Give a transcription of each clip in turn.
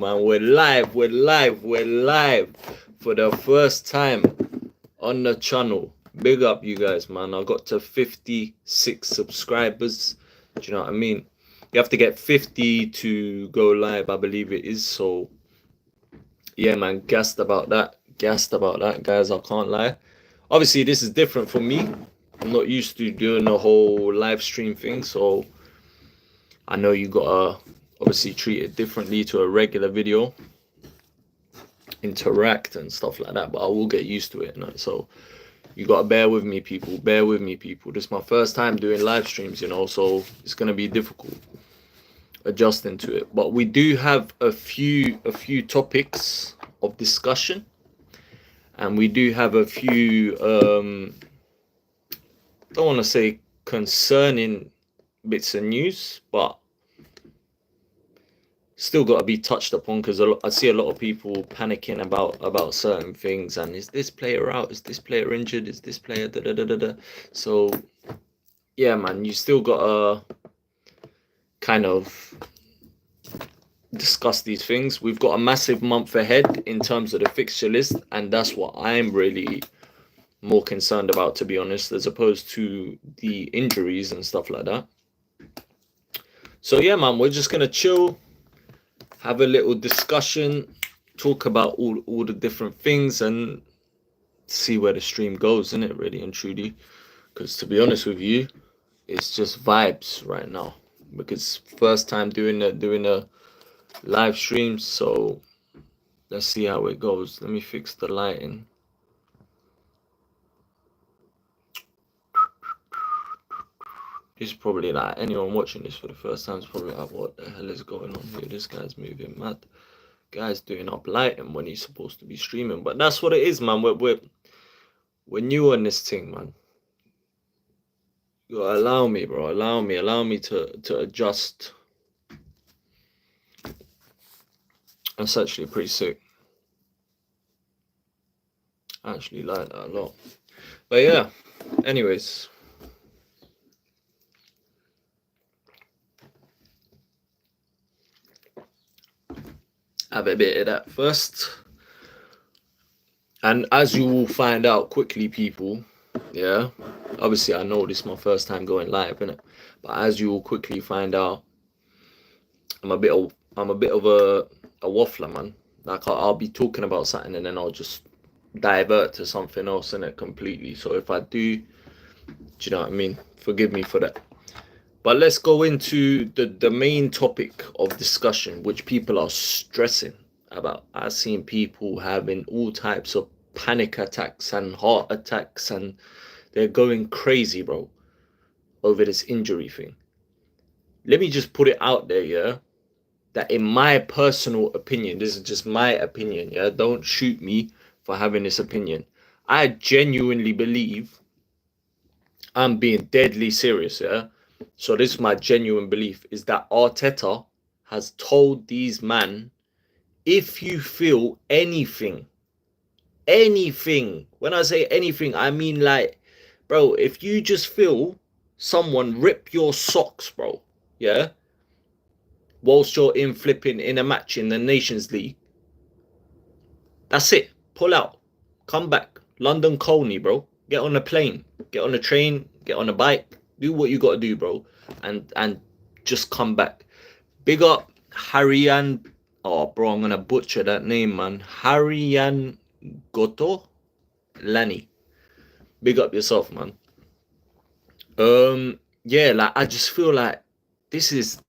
Man, we're live for the first time on the channel. Big up you guys, man. I got to 56 subscribers. Do you know what I mean? You have to get 50 to go live, I believe it is. So yeah, man, gassed about that. Gassed about that, guys. I can't lie. Obviously, this is different for me. I'm not used to doing the whole live stream thing, so I know you gotta obviously treat it differently to a regular video, interact and stuff like that, but I will get used to it, you know? So you gotta bear with me, people. Bear with me, people. This is my first time doing live streams, you know, so it's gonna be difficult adjusting to it. But we do have a few topics of discussion, and we do have a few don't want to say concerning bits of news, but still got to be touched upon, because I see a lot of people panicking about certain things, and is this player out, is this player injured, is this player da da da da da. So yeah, man, you still gotta kind of discuss these things. We've got a massive month ahead in terms of the fixture list, and that's what I'm really more concerned about, to be honest, as opposed to the injuries and stuff like that. So yeah, man, we're just gonna chill, have a little discussion, talk about all the different things, and see where the stream goes, isn't it, really and truly? Because to be honest with you, it's just vibes right now. Because first time doing a live stream, so let's see how it goes. Let me fix the lighting. This is probably like, anyone watching this for the first time is probably like, what the hell is going on here? This guy's moving mad. Guy's doing up lighting when he's supposed to be streaming. But that's what it is, man. We're new on this thing, man. You gotta allow me, bro. Allow me to adjust. That's actually pretty sick. I actually like that a lot. But yeah, anyways. Have a bit of that first. And as you will find out quickly, people, yeah, obviously I know this is my first time going live, innit? But as you will quickly find out, I'm a bit of a waffler, man. Like I'll be talking about something and then I'll just divert to something else in it completely. So if I do you know what I mean? Forgive me for that. But let's go into the main topic of discussion, which people are stressing about. I've seen people having all types of panic attacks and heart attacks, and they're going crazy, bro, over this injury thing. Let me just put it out there, yeah, that in my personal opinion, this is just my opinion, yeah, don't shoot me for having this opinion. I genuinely believe, I'm being deadly serious, yeah. So this is my genuine belief, is that Arteta has told these men, if you feel anything, when I say anything, I mean like, bro, if you just feel someone rip your socks, bro, yeah, whilst you're in flipping in a match in the Nations League, that's it. Pull out. Come back. London Colney, bro. Get on a plane. Get on a train. Get on a bike. Do what you got to do, bro. And just come back. Big up Harian. Oh, bro, I'm going to butcher that name, man. Harian Goto Lani. Big up yourself, man. Yeah, like, I just feel like this is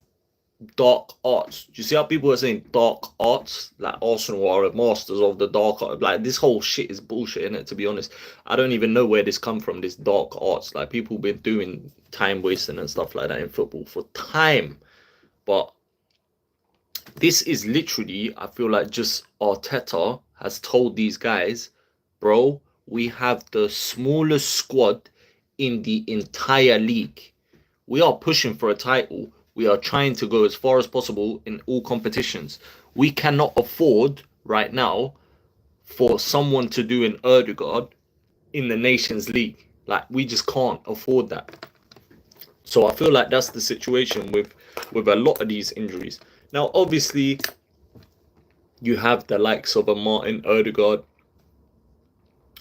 dark arts. Do you see how people are saying dark arts? Like Arsenal are masters of the dark art. Like this whole shit is bullshit, innit? To be honest, I don't even know where this come from. This dark arts. Like people been doing time wasting and stuff like that in football for time, but this is literally, I feel like, just Arteta has told these guys, bro, we have the smallest squad in the entire league. We are pushing for a title. We are trying to go as far as possible in all competitions. We cannot afford right now for someone to do an Erdegaard in the Nations League. Like, we just can't afford that. So I feel like that's the situation with a lot of these injuries. Now, obviously, You have the likes of a Martin Odegaard.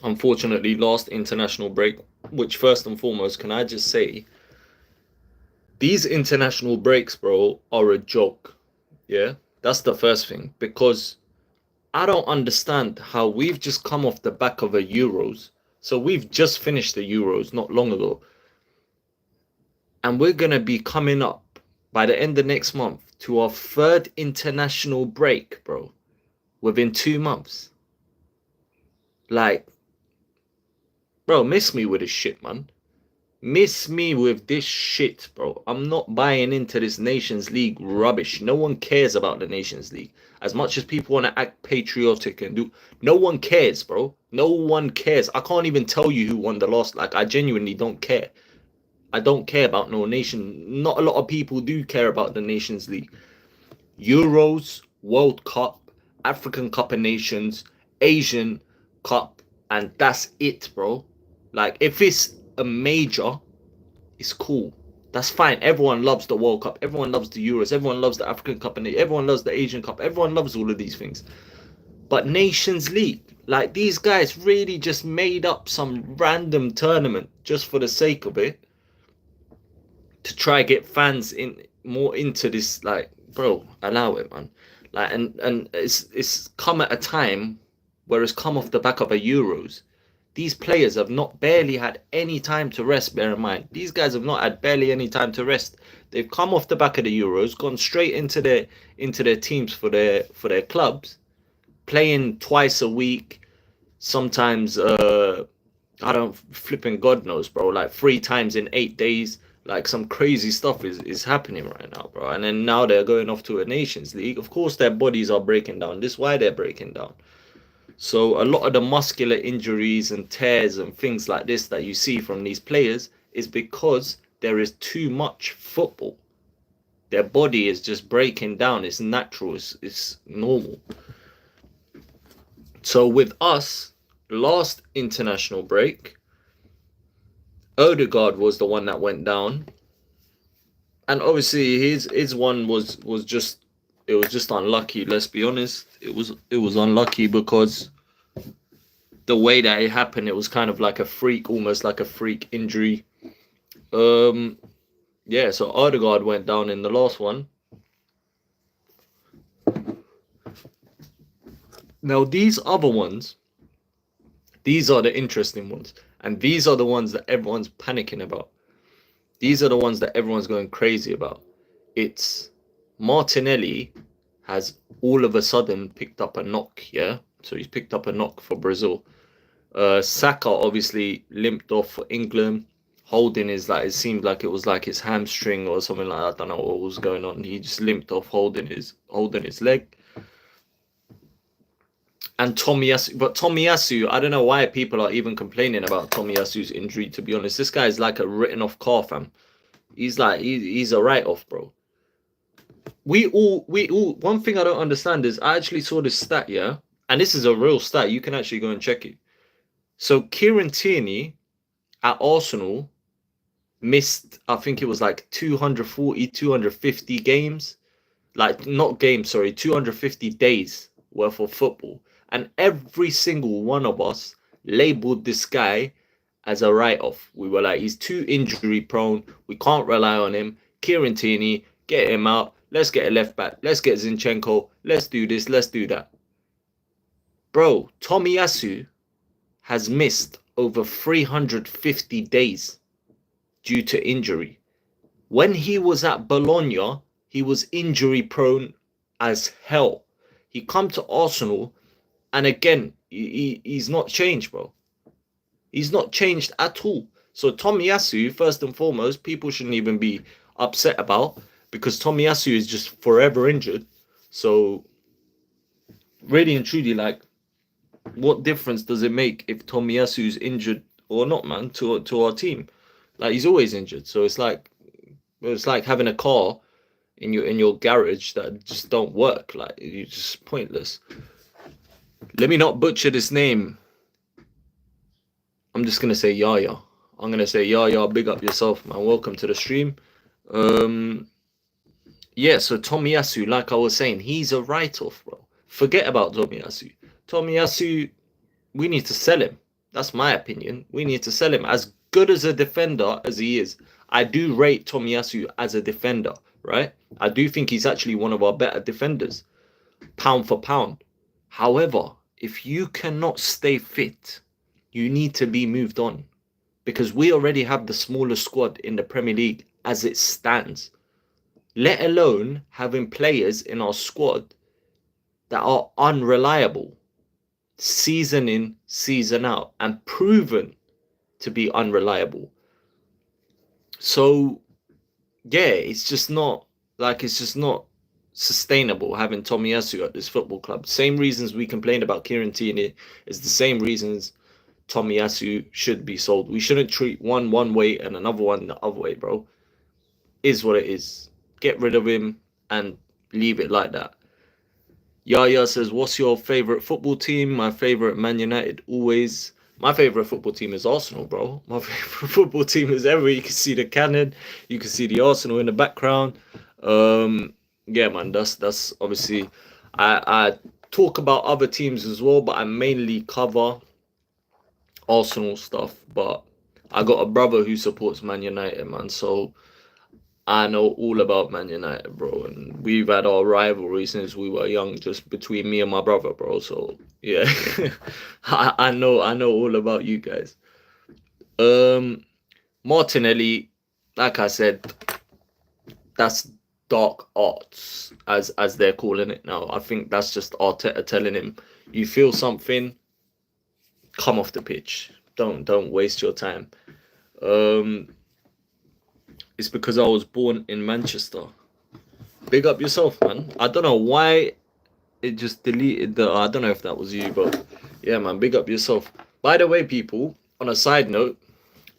Unfortunately, last international break, which first and foremost, can I just say, these international breaks, bro, are a joke. Yeah, that's the first thing, because I don't understand how we've just come off the back of a Euros. So we've just finished the Euros not long ago, and we're gonna be coming up by the end of next month to our third international break, bro, within 2 months. Like, bro, miss me with this shit, man. Miss me with this shit, bro. I'm not buying into this Nations League rubbish. No one cares about the Nations League. As much as people want to act patriotic and do, no one cares, bro. No one cares. I can't even tell you who won the last. Like, I genuinely don't care. I don't care about no nation. Not a lot of people do care about the Nations League. Euros, World Cup, African Cup of Nations, Asian Cup, and that's it, bro. Like, if it's a major, it's cool. That's fine. Everyone loves the World Cup. Everyone loves the Euros. Everyone loves the African Cup, and everyone loves the Asian Cup. Everyone loves all of these things. But Nations League, like, these guys really just made up some random tournament just for the sake of it, to try get fans in more into this. Like, bro, allow it, man. Like, and it's come at a time where it's come off the back of a Euros. These players have not barely had any time to rest. Bear in mind, these guys have not had barely any time to rest. They've come off the back of the Euros, gone straight into their teams for their clubs, playing twice a week. Sometimes I don't flipping God knows, bro. Like 3 times in 8 days. Like, some crazy stuff is happening right now, bro. And then now they're going off to a Nations League. Of course, their bodies are breaking down. This is why they're breaking down. So a lot of the muscular injuries and tears and things like this that you see from these players is because there is too much football. Their body is just breaking down. It's natural. It's normal. So with us, last international break, Odegaard was the one that went down. And obviously his one was just, it was just unlucky, let's be honest. It was unlucky because the way that it happened, it was kind of like a freak, almost like a freak injury. Yeah, so Odegaard went down in the last one. Now these other ones, these are the interesting ones, and these are the ones that everyone's panicking about. These are the ones that everyone's going crazy about. It's Martinelli has all of a sudden picked up a knock, yeah? So he's picked up a knock for Brazil. Saka obviously limped off for England. Holding his, like, it seemed like it was like his hamstring or something like that. I don't know what was going on. He just limped off holding his leg. And Tomiyasu, I don't know why people are even complaining about Tomiyasu's injury, to be honest. This guy is like a written off car, fam. He's like, he's a write-off, bro. We all, one thing I don't understand is, I actually saw this stat, yeah? And this is a real stat. You can actually go and check it. So Kieran Tierney at Arsenal missed, I think it was like 240, 250 games. Like, not games, sorry, 250 days worth of football. And every single one of us labeled this guy as a write-off. We were like, he's too injury prone. We can't rely on him. Kieran Tierney, get him out. Let's get a left back. Let's get Zinchenko. Let's do this. Let's do that. Bro, Tomiyasu has missed over 350 days due to injury. When he was at Bologna, he was injury prone as hell. He come to Arsenal, and again, he's not changed, bro. He's not changed at all. So Tomiyasu, first and foremost, people shouldn't even be upset about, because Tomiyasu is just forever injured. So really and truly, like, what difference does it make if Tomiyasu's injured or not, man, to our team? Like, he's always injured. So it's like having a car in your garage that just don't work. Like, you're just pointless. Let me not butcher this name. I'm just gonna say Yaya. I'm gonna say Yaya. Big up yourself, man. Welcome to the stream. Yeah. So Tomiyasu, like I was saying, he's a write-off, bro. Forget about Tomiyasu. Tomiyasu, we need to sell him. That's my opinion. We need to sell him. As good as a defender as he is, I do rate Tomiyasu as a defender, right? I do think he's actually one of our better defenders, pound for pound. However, if you cannot stay fit, you need to be moved on, because we already have the smallest squad in the Premier League as it stands, let alone having players in our squad that are unreliable, season in, season out, and proven to be unreliable. So, yeah, it's just not sustainable having Tomiyasu at this football club. Same reasons we complained about Kieran Tierney is the same reasons Tomiyasu should be sold. We shouldn't treat one way and another one the other way, bro. Is what it is. Get rid of him and leave it like that. Yaya says, what's your favourite football team? My favourite, Man United, always. My favourite football team is Arsenal, bro. My favourite football team is ever. You can see the cannon. You can see the Arsenal in the background. Yeah, man, that's obviously... I talk about other teams as well, but I mainly cover Arsenal stuff. But I got a brother who supports Man United, man. So I know all about Man United, bro, and we've had our rivalry since we were young, just between me and my brother, bro. So yeah, I know all about you guys. Martinelli, like I said, that's dark arts, as they're calling it now. I think that's just Arteta telling him, you feel something, come off the pitch. Don't waste your time. It's because I was born in Manchester. Big up yourself, man. I don't know why it just deleted the... I don't know if that was you, but yeah, man, big up yourself. By the way, people, on a side note,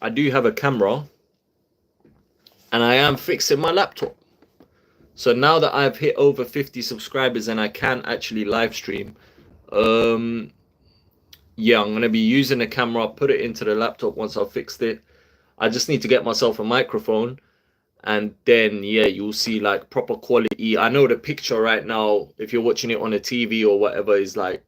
I do have a camera and I am fixing my laptop. So now that I've hit over 50 subscribers and I can actually live stream, yeah, I'm going to be using the camera, put it into the laptop once I've fixed it. I just need to get myself a microphone. And then, yeah, you'll see like proper quality. I know the picture right now, if you're watching it on a TV or whatever, is like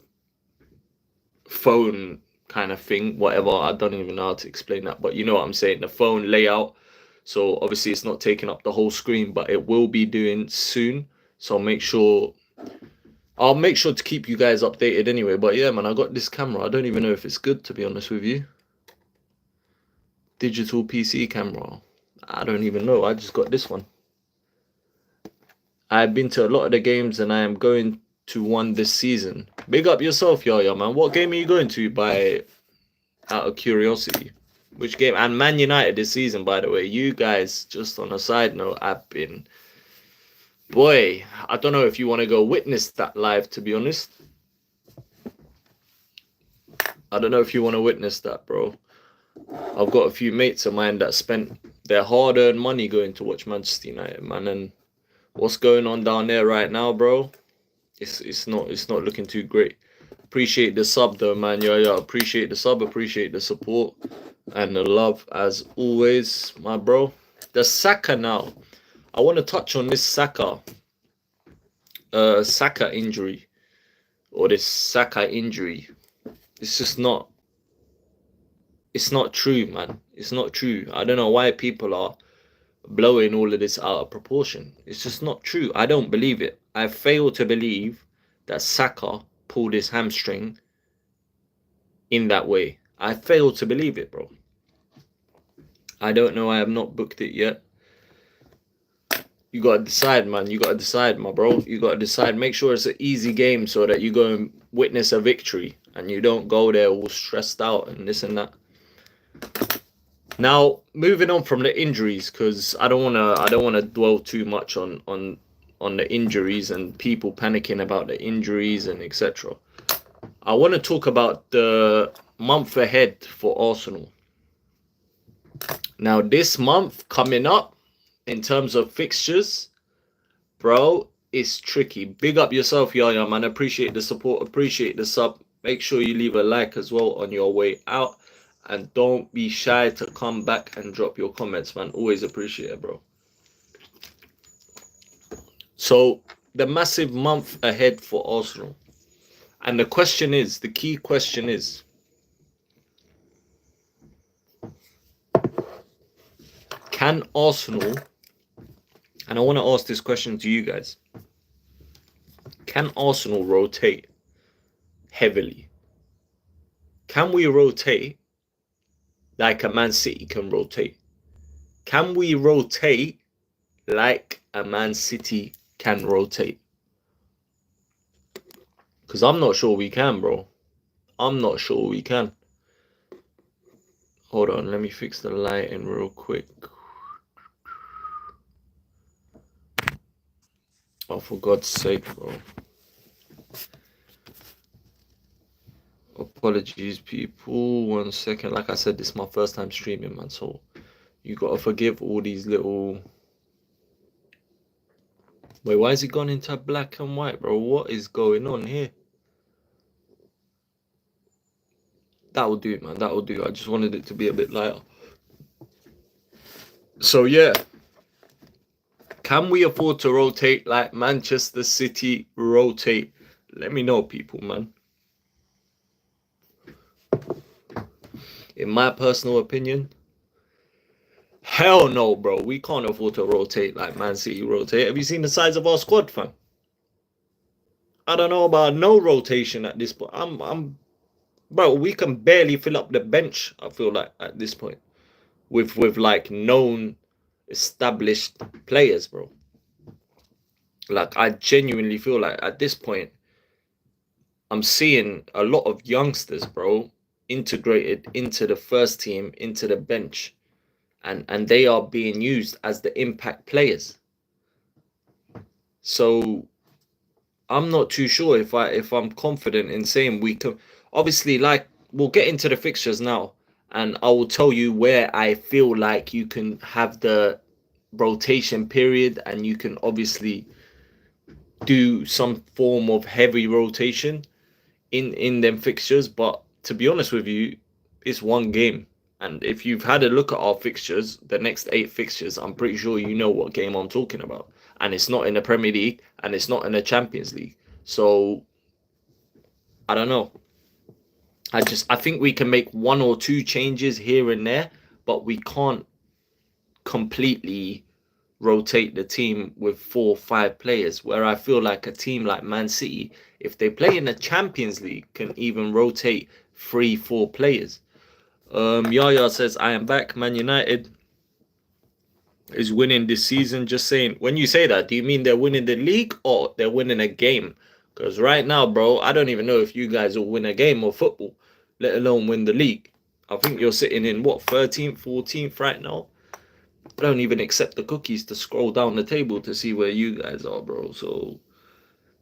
phone kind of thing, whatever. I don't even know how to explain that, but you know what I'm saying, the phone layout. So obviously it's not taking up the whole screen, but it will be doing soon. So I'll make sure to keep you guys updated anyway. But yeah, man, I got this camera. I don't even know if it's good, to be honest with you. Digital PC camera. I don't even know. I just got this one. I've been to a lot of the games and I am going to one this season. Big up yourself, Yaya, man. What game are you going to, out of curiosity? Which game? And Man United this season, by the way. You guys, just on a side note, I've been... Boy, I don't know if you want to go witness that live, to be honest. I don't know if you want to witness that, bro. I've got a few mates of mine that spent their hard-earned money going to watch Manchester United, man, and what's going on down there right now, bro? It's not looking too great. Appreciate the sub though, man. Yeah, appreciate the sub, appreciate the support and the love as always, my bro. The Saka now. I want to touch on this Saka injury, or this Saka injury. It's just not... It's not true, man. It's not true. I don't know why people are blowing all of this out of proportion. It's just not true. I don't believe it. I fail to believe that Saka pulled his hamstring in that way. I fail to believe it, bro. I don't know. I have not booked it yet. You got to decide, man. You got to decide, my bro. You got to decide. Make sure it's an easy game so that you go and witness a victory and you don't go there all stressed out and this and that. Now, moving on from the injuries, because I don't wanna dwell too much on the injuries and people panicking about the injuries and etc. I want to talk about the month ahead for Arsenal. Now, this month coming up, in terms of fixtures, bro, it's tricky. Big up yourself, Yaya, man. Appreciate the support, appreciate the sub. Make sure you leave a like as well on your way out. And don't be shy to come back and drop your comments, man. Always appreciate it, bro. So, the massive month ahead for Arsenal. And the key question is, can Arsenal, and I want to ask this question to you guys, can Arsenal rotate heavily? Can we rotate like a Man City can rotate? Can we rotate like a Man City can rotate? Because I'm not sure we can, bro. I'm not sure we can. Hold on, let me fix the lighting real quick. Oh, for God's sake, bro. Apologies, people. 1 second. Like I said, this is my first time streaming, man. So you gotta forgive all these little... Wait, why is it gone into black and white, bro? What is going on here? That will do, man. That will do. I just wanted it to be a bit lighter. So, yeah. Can we afford to rotate like Manchester City rotate? Let me know, people, man. In my personal opinion, hell no, bro. We can't afford to rotate like Man City rotate. Have you seen the size of our squad, fam? I don't know about no rotation at this point. Bro, we can barely fill up the bench, I feel like, at this point. With like known established players, bro. Like, I genuinely feel like at this point, I'm seeing a lot of youngsters, bro, integrated into the first team, into the bench, and they are being used as the impact players. So I'm not too sure if I'm confident in saying we can. Obviously, like, we'll get into the fixtures now, and I will tell you where I feel like you can have the rotation period, and you can obviously do some form of heavy rotation in them fixtures. But to be honest with you, it's one game, and if you've had a look at our fixtures, the next 8 fixtures, I'm pretty sure you know what game I'm talking about, and it's not in the Premier League and it's not in the Champions League. So I don't know. I think we can make 1 or 2 changes here and there, but we can't completely rotate the team with 4 or 5 players, where I feel like a team like Man City, if they play in the Champions League, can even rotate 3, 4 players. Yaya says, I am back. Man United is winning this season. Just saying, when you say that, do you mean they're winning the league or they're winning a game? Because right now, bro, I don't even know if you guys will win a game of football, let alone win the league. I think you're sitting in, what, 13th, 14th right now? I don't even accept the cookies to scroll down the table to see where you guys are, bro. So,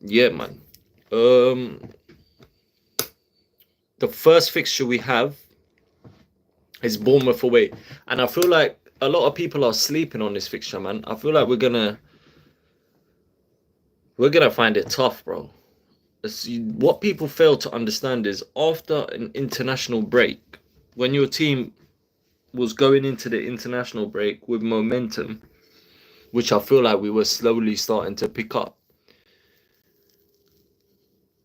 yeah, man. The first fixture we have is Bournemouth away. And I feel like a lot of people are sleeping on this fixture, man. I feel like we're gonna find it tough, bro. What people fail to understand is, after an international break, when your team was going into the international break with momentum, which I feel like we were slowly starting to pick up,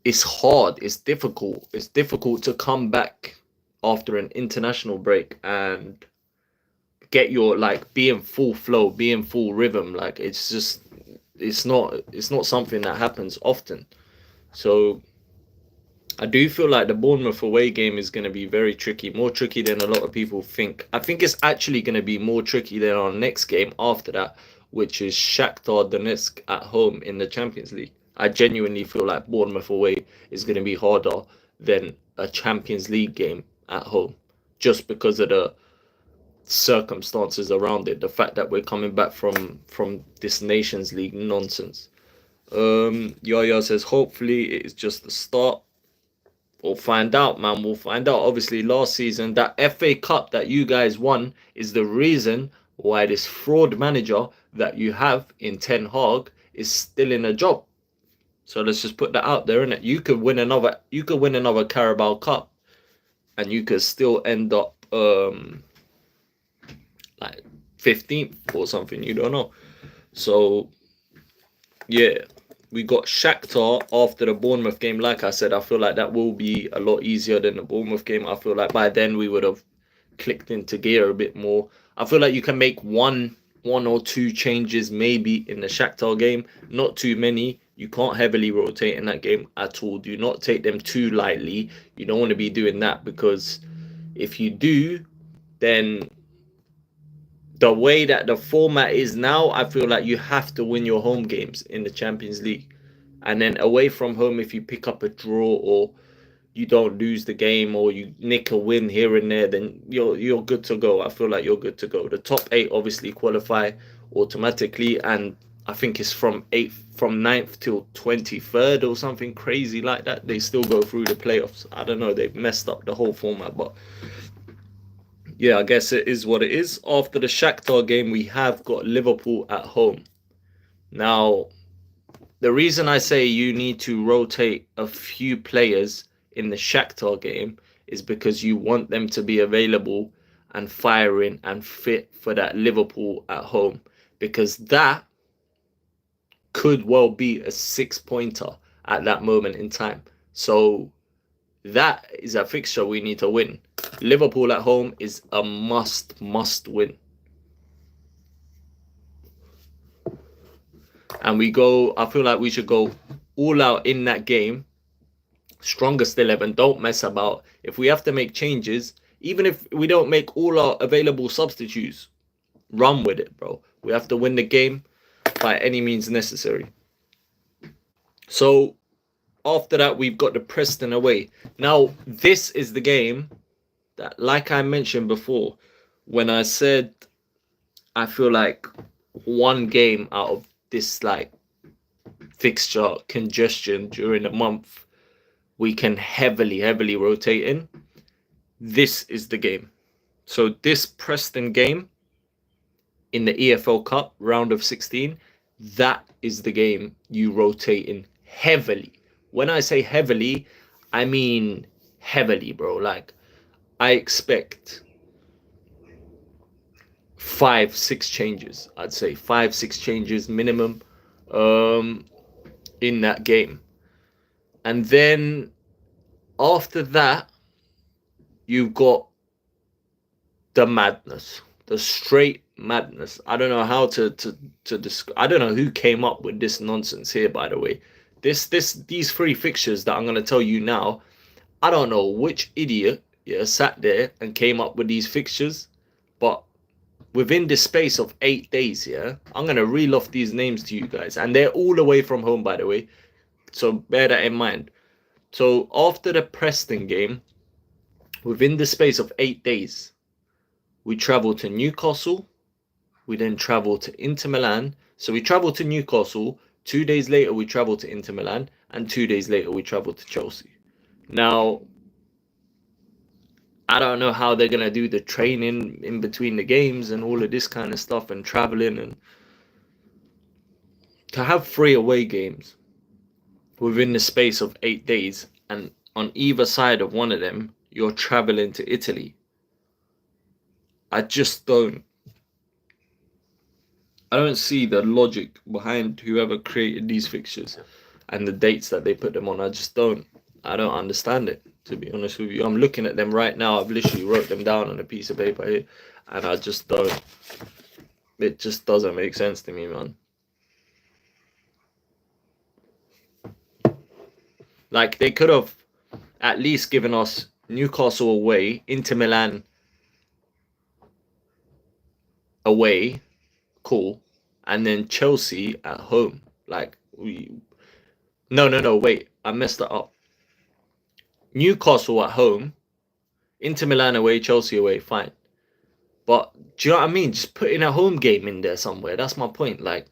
it's hard, it's difficult to come back after an international break and get your, like, be in full flow, be in full rhythm. Like, it's not something that happens often. So I do feel like the Bournemouth away game is going to be very tricky, more tricky than a lot of people think. I think it's actually going to be more tricky than our next game after that, which is Shakhtar Donetsk at home in the Champions League. I genuinely feel like Bournemouth away is going to be harder than a Champions League game at home, just because of the circumstances around it, the fact that we're coming back from this Nations League nonsense. Yaya says, hopefully it's just the start. We'll find out, man. We'll find out. Obviously, last season, that FA Cup that you guys won is the reason why this fraud manager that you have in Ten Hag is still in a job. So let's just put that out there, innit? You could win another Carabao Cup, and you could still end up like 15th or something. You don't know. So yeah, we got Shakhtar after the Bournemouth game. Like I said, I feel like that will be a lot easier than the Bournemouth game. I feel like by then we would have clicked into gear a bit more. I feel like you can make one or two changes maybe in the Shakhtar game, not too many. You can't heavily rotate in that game at all. Do not take them too lightly. You don't want to be doing that, because if you do, then the way that the format is now, I feel like you have to win your home games in the Champions League. And then away from home, if you pick up a draw or you don't lose the game or you nick a win here and there, then you're good to go. I feel like you're good to go. The top 8 obviously qualify automatically, and I think it's from 9th till 23rd or something crazy like that. They still go through the playoffs. I don't know. They've messed up the whole format, but yeah, I guess it is what it is. After the Shakhtar game, we have got Liverpool at home. Now, the reason I say you need to rotate a few players in the Shakhtar game is because you want them to be available and firing and fit for that Liverpool at home, because that could well be a 6-pointer at that moment in time. So that is a fixture we need to win. Liverpool at home is a must win. And I feel like we should go all out in that game. Strongest 11, don't mess about. If we have to make changes, even if we don't make all our available substitutes, run with it, bro. We have to win the game by any means necessary. So after that, we've got the Preston away. Now, this is the game that, like I mentioned before, when I said I feel like one game out of this like fixture congestion during the month we can heavily rotate in, this is the game. So this Preston game in the EFL Cup round of 16, that is the game you rotate in heavily. When I say heavily, I mean heavily, bro. Like, I expect 5-6 changes. I'd say 5-6 changes minimum in that game. And then after that, you've got the madness, the straight madness. I don't know how to describe. I don't know who came up with this nonsense here, by the way. These 3 fixtures that I'm gonna tell you now, I don't know which idiot sat there and came up with these fixtures, but within the space of 8 days, I'm gonna reel off these names to you guys, and they're all away from home, by the way. So bear that in mind. So after the Preston game, within the space of 8 days, we travel to Newcastle. We then travel to Inter Milan. So we travel to Newcastle. 2 days later, we travel to Inter Milan. And 2 days later, we travel to Chelsea. Now, I don't know how they're going to do the training in between the games and all of this kind of stuff and traveling. And to have 3 away games within the space of 8 days, and on either side of one of them, you're traveling to Italy. I don't see the logic behind whoever created these fixtures and the dates that they put them on. I don't understand it, to be honest with you. I'm looking at them right now. I've literally wrote them down on a piece of paper here, and it just doesn't make sense to me, man. Like, they could have at least given us Newcastle away, Inter Milan away, cool, and then Chelsea at home. Like, no, wait, I messed that up. Newcastle at home, Inter Milan away, Chelsea away, fine. But do you know what I mean? Just putting a home game in there somewhere. That's my point. Like,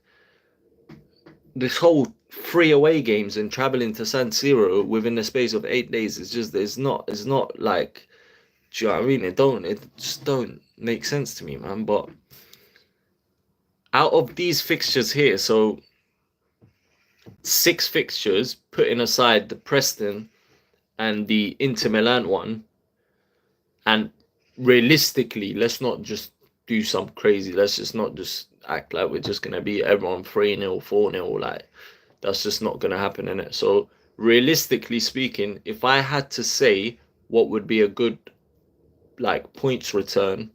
this whole 3 away games and traveling to San Siro within the space of 8 days is just, it's not like, do you know what I mean? It just don't make sense to me, man. But out of these fixtures here, so 6 fixtures, putting aside the Preston and the Inter Milan one, and realistically, let's not just do some crazy, let's just not just act like we're just going to beat everyone 3-0, 4-0, like, That's just not going to happen, innit? So realistically speaking, if I had to say what would be a good like points return,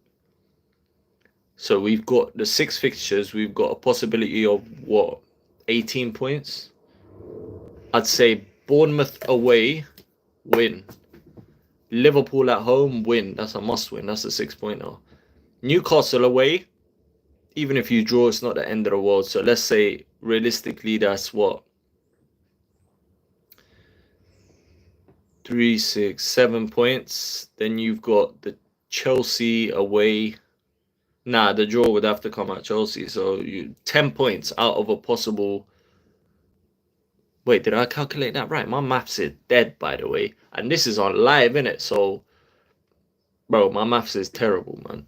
so we've got the 6 fixtures, we've got a possibility of what, 18 points? I'd say Bournemouth away, win. Liverpool at home, win. That's a must win. That's a 6-pointer. Newcastle away, even if you draw, it's not the end of the world. So let's say realistically, that's what, 3, 6, 7 points. Then you've got the Chelsea away. Nah, the draw would have to come at Chelsea. So 10 points out of a possible. Wait, did I calculate that right? My maths is dead, by the way. And this is on live, innit? So, bro, my maths is terrible, man.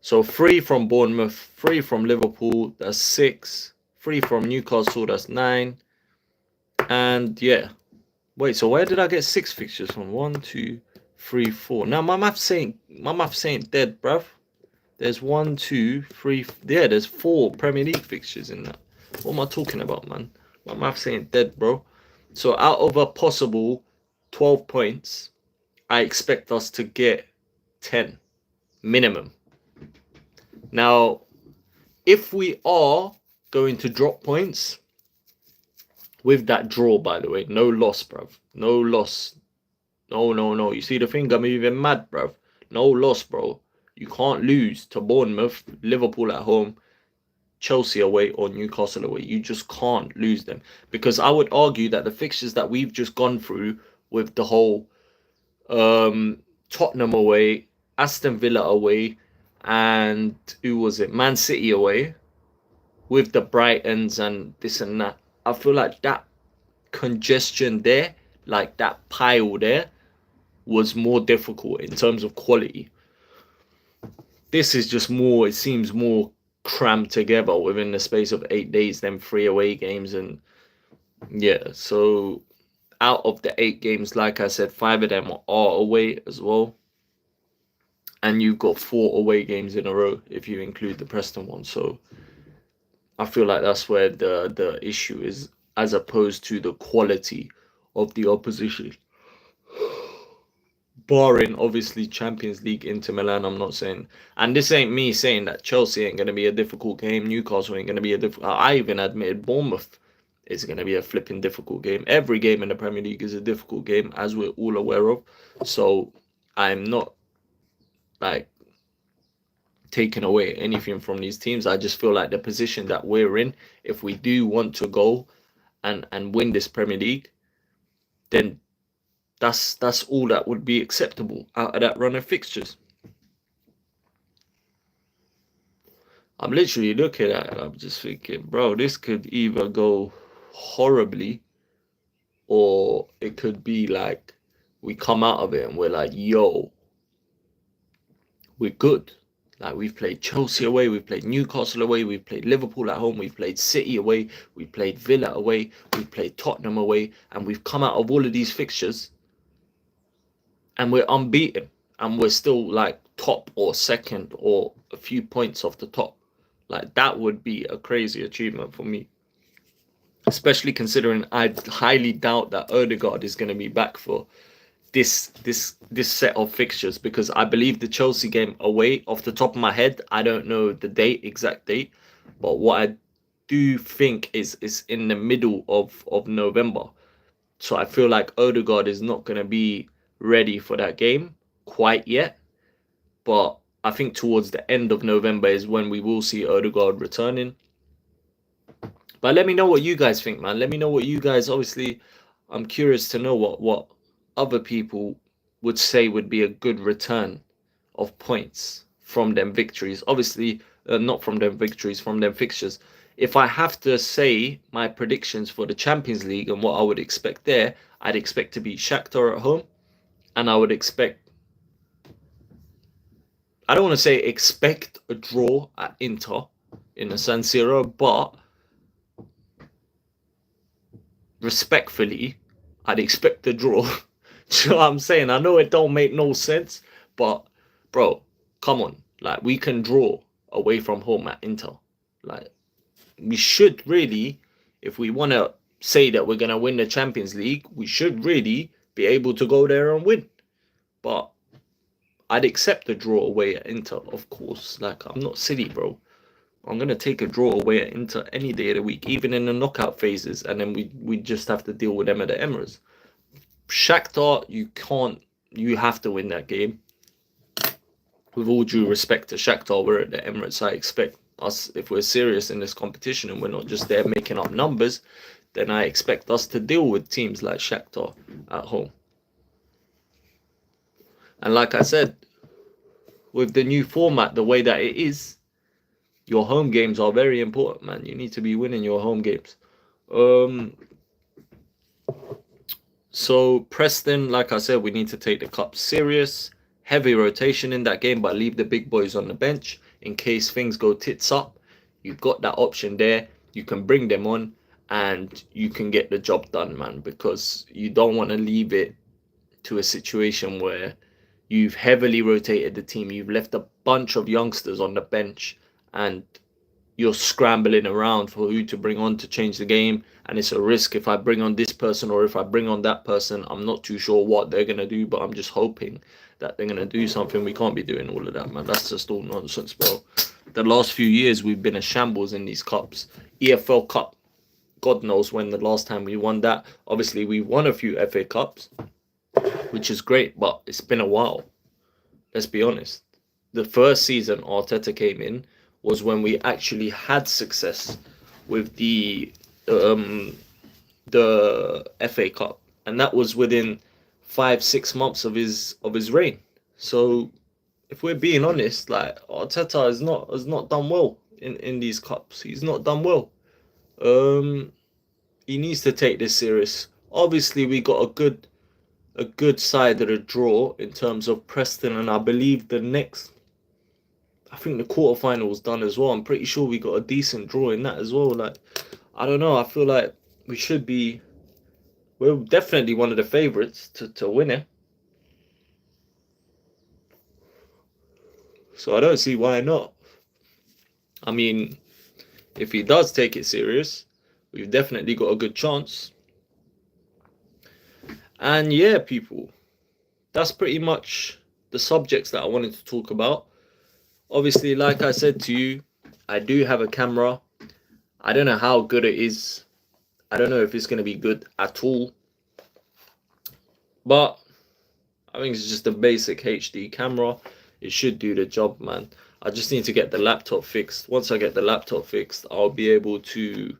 So 3 from Bournemouth, 3 from Liverpool, that's 6. 3 from Newcastle, that's 9. And yeah. Wait, so where did I get 6 fixtures from? 1, 2, 3, 4. Now my maths ain't dead, bruv. There's 1, 2, 3. Yeah, there's 4 Premier League fixtures in that. What am I talking about, man? My maths ain't dead, bro. So out of a possible 12 points, I expect us to get 10 minimum. Now, if we are going to drop points with that draw, by the way, no loss, bruv. No loss. No. You see the thing? I'm even mad, bruv. No loss, bro. You can't lose to Bournemouth, Liverpool at home, Chelsea away, or Newcastle away. You just can't lose them. Because I would argue that the fixtures that we've just gone through with the whole Tottenham away, Aston Villa away, and who was it? Man City away, with the Brightons and this and that. I feel like that congestion there, like that pile there, was more difficult in terms of quality. This is just more, it seems more crammed together within the space of 8 days, then 3 away games. And yeah, so out of the 8 games, like I said, 5 of them are away as well. And you've got 4 away games in a row if you include the Preston one. So I feel like that's where the issue is, as opposed to the quality of the opposition. Barring, obviously, Champions League, Inter Milan, I'm not saying. And this ain't me saying that Chelsea ain't going to be a difficult game. Newcastle ain't going to be a difficult. I even admitted Bournemouth is going to be a flipping difficult game. Every game in the Premier League is a difficult game, as we're all aware of. So I'm not like taking away anything from these teams. I just feel like the position that we're in, if we do want to go and win this Premier League, then that's all that would be acceptable out of that run of fixtures. I'm literally looking at it and I'm just thinking, bro, this could either go horribly, or it could be like we come out of it and we're like, yo, we're good. Like, we've played Chelsea away, we've played Newcastle away, we've played Liverpool at home, we've played City away, we've played Villa away, we've played Tottenham away, and we've come out of all of these fixtures and we're unbeaten, and we're still like top or second or a few points off the top. Like, that would be a crazy achievement for me, especially considering I highly doubt that Odegaard is going to be back for this set of fixtures, because I believe the Chelsea game away, off the top of my head, I don't know the exact date, but what I do think is in the middle of November. So I feel like Odegaard is not going to be ready for that game quite yet, but I think towards the end of November is when we will see Odegaard returning. But let me know what you guys think, man. Let me know what you guys, obviously, I'm curious to know what other people would say would be a good return of points from them victories. Obviously, not from them victories, from them fixtures. If I have to say my predictions for the Champions League and what I would expect there, I'd expect to beat Shakhtar at home. And I would expect, I don't want to say expect a draw at Inter in the San Siro, but respectfully, I'd expect a draw. Do you know what I'm saying? I know it don't make no sense, but bro, come on. Like, we can draw away from home at Inter. Like, we should really, if we want to say that we're gonna win the Champions League, we should really be able to go there and win. But I'd accept a draw away at Inter, of course. Like, I'm not silly, bro. I'm gonna take a draw away at Inter any day of the week, even in the knockout phases, and then we just have to deal with them at the Emirates. Shakhtar, you have to win that game. With all due respect to Shakhtar, we're at the Emirates. I expect us, if we're serious in this competition and we're not just there making up numbers, then I expect us to deal with teams like Shakhtar at home. And like I said, with the new format, the way that it is, your home games are very important, man. You need to be winning your home games. So Preston, like I said, we need to take the cup serious. Heavy rotation in that game, but leave the big boys on the bench in case things go tits up. You've got that option there. You can bring them on and you can get the job done, man, because you don't want to leave it to a situation where you've heavily rotated the team. You've left a bunch of youngsters on the bench and you're scrambling around for who to bring on to change the game. And it's a risk. If I bring on this person or if I bring on that person, I'm not too sure what they're going to do, but I'm just hoping that they're going to do something. We can't be doing all of that, man. That's just all nonsense, bro. The last few years, we've been a shambles in these cups. EFL Cup, God knows when the last time we won that. Obviously, we won a few FA Cups, which is great, but it's been a while. Let's be honest. The first season Arteta came in was when we actually had success with the FA Cup, and that was within 5-6 months of his reign. So if we're being honest, like, Arteta has not done well in these cups. He's not done well. He needs to take this serious. Obviously, we got a good side of the draw in terms of Preston, and I believe I think the quarterfinal's done as well. I'm pretty sure we got a decent draw in that as well. Like, I don't know. I feel like we're definitely one of the favourites to win it. So I don't see why not. I mean, if he does take it serious, we've definitely got a good chance. And yeah, people, that's pretty much the subjects that I wanted to talk about. Obviously, like I said to you, I do have a camera. I don't know how good it is. I don't know if it's going to be good at all. But I think it's just a basic HD camera. It should do the job, man. I just need to get the laptop fixed. Once I get the laptop fixed, I'll be able to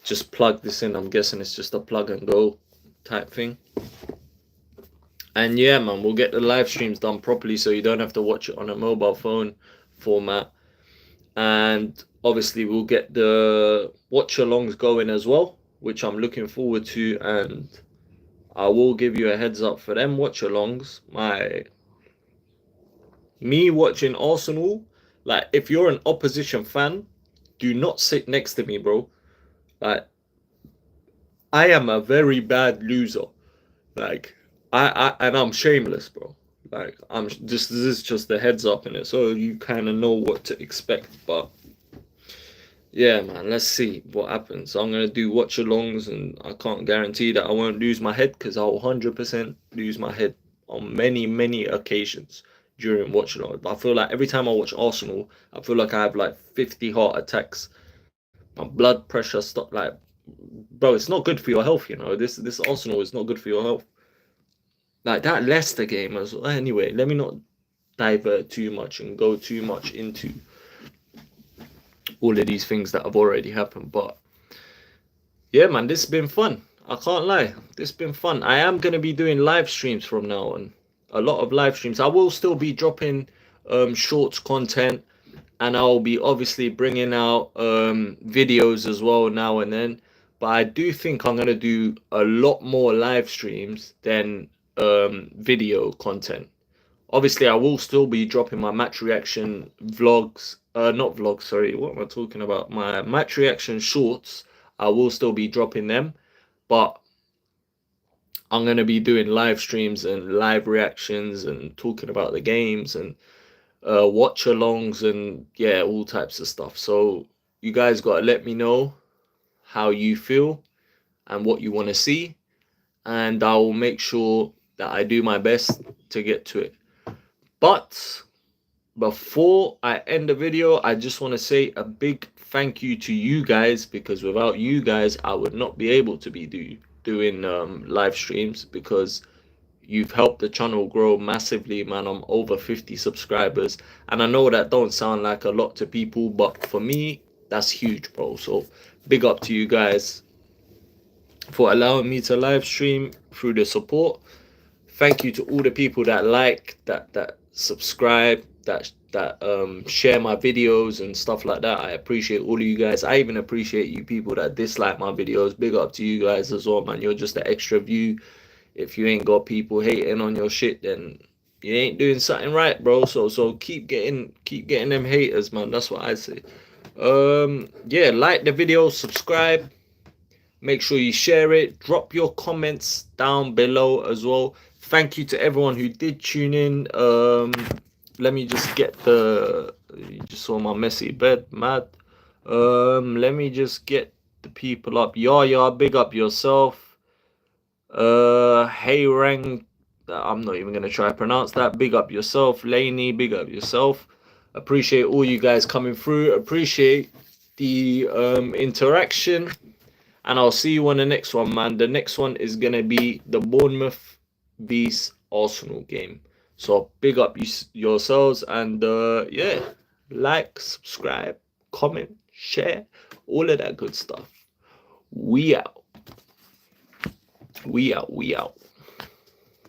just plug this in. I'm guessing it's just a plug and go type thing. And yeah, man, we'll get the live streams done properly so you don't have to watch it on a mobile phone format. And obviously we'll get the watch alongs going as well, which I'm looking forward to, and I will give you a heads up for them watch alongs. Me watching Arsenal, like, if you're an opposition fan, do not sit next to me, bro. Like, I am a very bad loser. Like, and I'm shameless, bro. Like, this is just a heads up in it, so you kind of know what to expect. But yeah, man, let's see what happens. I'm gonna do watch alongs, and I can't guarantee that I won't lose my head, because I'll 100% lose my head on many occasions during watch along. I feel like every time I watch Arsenal, I feel like I have like 50 heart attacks. My blood pressure stop. Like, bro, it's not good for your health. You know, this Arsenal is not good for your health. Like that Leicester game as well. Anyway, let me not divert too much and go too much into all of these things that have already happened. But yeah, man, this has been fun. I can't lie. This has been fun. I am going to be doing live streams from now on. A lot of live streams. I will still be dropping shorts content, and I'll be obviously bringing out videos as well now and then. But I do think I'm going to do a lot more live streams than video content. Obviously, I will still be dropping my match reaction vlogs. Not vlogs, sorry. What am I talking about? My match reaction shorts. I will still be dropping them. But I'm going to be doing live streams and live reactions and talking about the games and watch alongs and yeah, all types of stuff. So you guys got to let me know how you feel. and what you want to see, and I will make sure that I do my best to get to it. But before I end the video, I just want to say a big thank you to you guys, because without you guys, I would not be able to be doing live streams, because you've helped the channel grow massively, man. I'm over 50 subscribers, and I know that don't sound like a lot to people, but for me, that's huge, bro. So big up to you guys for allowing me to live stream, through the support. Thank you to all the people that like, that subscribe, that share my videos and stuff like that. I appreciate all of you guys. I even appreciate you people that dislike my videos. Big up to you guys as well, man. You're just an extra view. If you ain't got people hating on your shit, then you ain't doing something right, bro. So keep getting them haters, man. That's what I say. Yeah, like the video, subscribe. Make sure you share it. Drop your comments down below as well. Thank you to everyone who did tune in. Let me just get the... You just saw my messy bed, mad. Let me just get the people up. Yaya, big up yourself. Hey Rang, I'm not even gonna try to pronounce that. Big up yourself. Laney, big up yourself. Appreciate all you guys coming through. Appreciate the interaction. And I'll see you on the next one, man. The next one is going to be the Bournemouth vs Arsenal game. So big up yourselves. And yeah, like, subscribe, comment, share, all of that good stuff. We out. We out. We out.